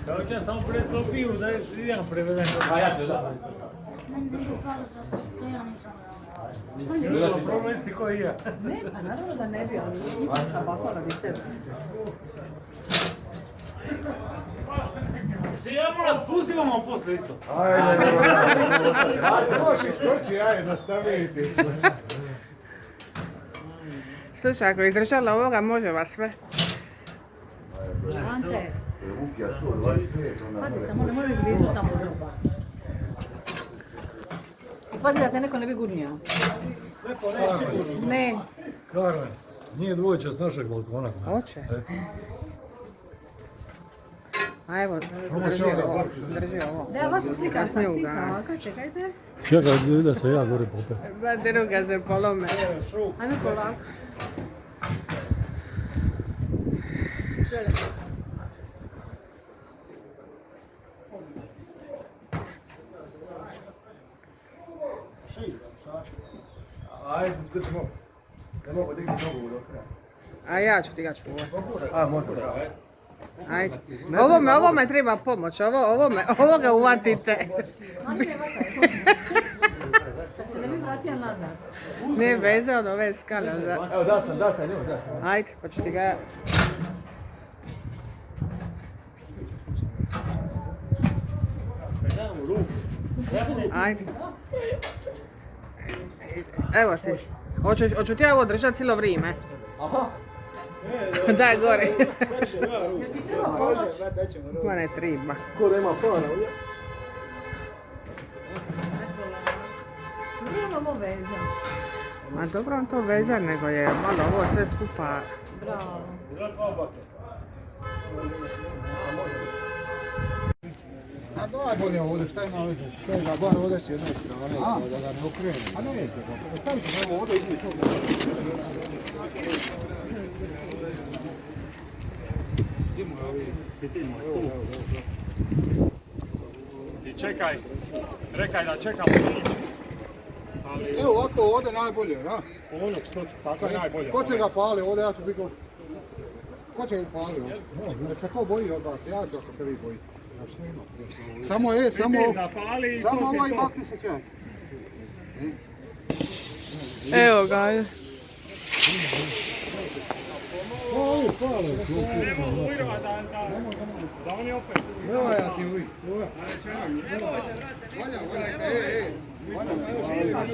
Kao će samo preslo piju da idem prevedem. A ja ću da. Šta mi je bilo problem isti koji ja? Ne, pa naravno da ne bi, ali ići šabakala bi tebe. Se ja moram spustim vam posle isto. Ajde, možeš iskoči, ajde, nastaviti. Slušaj, ako izdržala ovoga, može vas sve. Ante, Ukija 125, pazi samo, nemoj mi blizu tamo druga. I pazi da te neko ne bi gurnio. Ne. Karmen, nije dvojica s našeg balkona. Hoće. A evo, drži ovo. Da ja ovako slikam Kasnije sam ugas. ovako, čekajte. Čekaj, da se ja gore popet. Ba, druga se polome. Ajme polako. Želim. Ajde, držimo. Ne mogu dignuti nogu do kraja. A ja ću ti ga čuvat. A, može, bravo. Ajde. Ovo me treba pomoć, ovo ga uvatite. Da se ne bi vratio nazad. Nije veze od ove skale. Evo, da sam, njemu, da sam. Ajde, pa ću ti ga... Ajde. Evo ti. Hoću ti ja ovo držati cijelo vrijeme. Aha. Daj gore. Jel ti treba pomoć? Ma ne treba. Ko da ima para ovdje? Nemamo veze. Ma dobro on to vezan, nego je malo ovo sve skupa. Bravo. A daj bolje ovdje, šta ima veze? Šta ga bar ovdje s jedne strane, da ga ne okrene. A ne vidite, stavite samo ovdje i to. I čekaj, rekaj da čekam. Evo ovako ovdje najbolje, da? Onog što ću, tako je najbolje. Ko će ga pali ovdje, ja ću biti gost. Ko će ga pali ovdje? Ne se ko boji od vas, ja ću ako se vi bojite. Samo ovaj bakti se čaj. Evo ga, ajde. Ovi pali. Nemo ujrova da oni opet. Evo ja ti uvijek.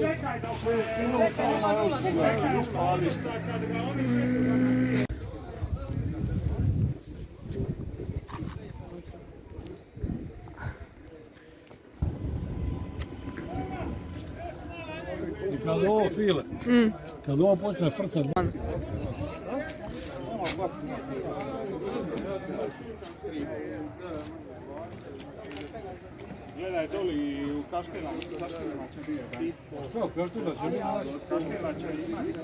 Čekaj da 6 minuta, još pogledaj, nis pališ. I kad ovo file, kad ovo počne frcat, gledaj doli u Kaštelama će biti. Što, Kaštela će biti? Kaštela će imati.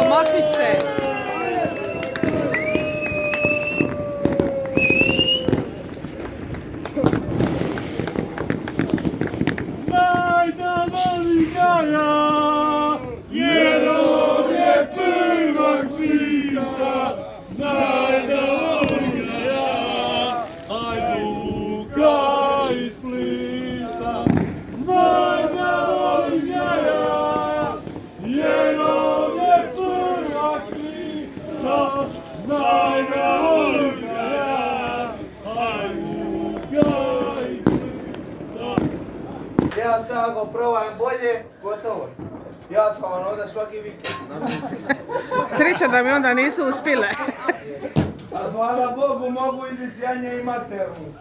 makni se. Znaj da voli Gaja, jer on je prvak svita. Znaj da voli Gaja, Hajduka iz Splita. Znaj da voli Gaja, jer on je prvak svita. Znaj da voli Gaja, Hajduka iz Splita. Ja sam ako probajem bolje, gotovo. Ja sam vam ovdje svaki vikend. Sreća da mi onda nisu uspile. A hvala Bogu mogu i sjanje i maternu.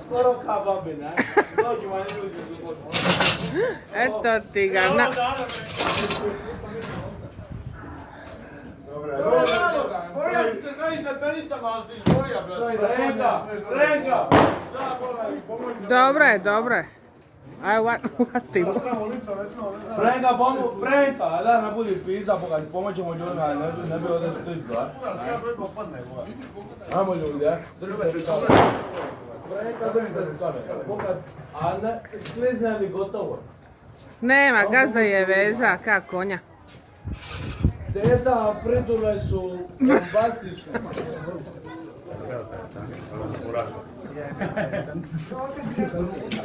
Skoro ka babina. Dođi vam ljudi u subotu. Eto ti ga. Borio si se za stepenicama, ali si izborio, brate. Renka! Dobro je. Aj, uvatimo. Frenka, Frenka, da ne budi pizda, pomoćemo ljudima, ali ne bi ovdje što izgleda. Ajmo ljudi, Frenka, dođi se skane. A ne, klizne li gotovo? Nema, gazda je veza, kako konja. Teta, pridule su bombastične.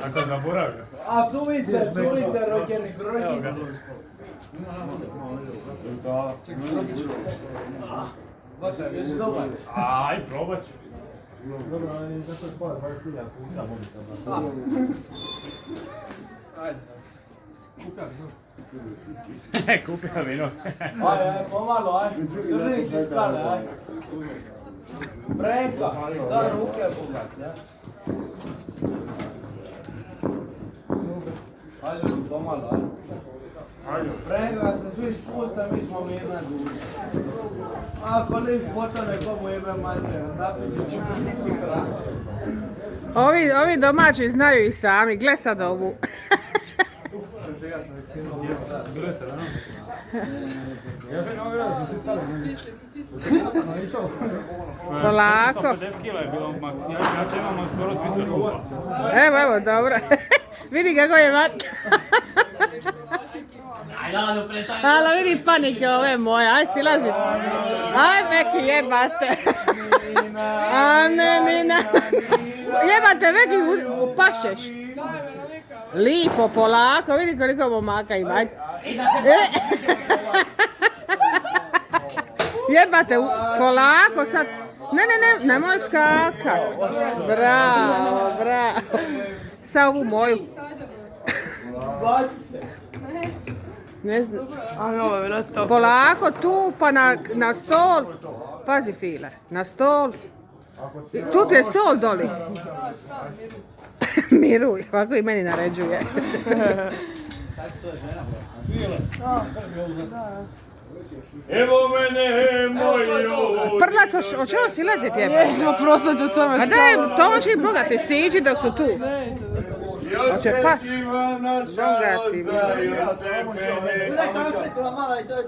Ako zaboravlja. A sulice, rođeni grojni. Da. Jesi dobar? Aj, probat ću. Kupio vino. Aj, pomalo, aj. Drži ti skale, aj. Frenka, da ruke bogat, ja. Aj ljudi, pomalo, aj. Frenka, se svi spuste, mi smo mirne duše. Ako lift potone, komu jebe mater, napit ćemo svi kraj. Ovi domaći znaju i sami, gle sad ovu. Polako. 150 kila je bilo maks. Ja sam imamo skoro 300 skupa. Evo, dobro. Vidi kako je vat. Halo, vidi panike ove moje, aj silazi. Aj Meki, jebate. A ne, Nina. Jebate, Meki, upašćeš. Lipo, polako, vidi koliko momaka ima. Jebate, polako sad. Ne, nemoj skakat. Bravo. Sa ovu moju. Baci se. Ne znam. Polako tu pa na stol. Pazi File, na stol. Tu ti je stol doli. Miruj, ovako i meni naređuje. Evo mene, moju. Prlac, o čemu silaziti jebe? Prosto ću sve A daj, to će im bogati, siđi dok su tu. Hoće past. Bogati. Gledaj, čao, mala i to je to.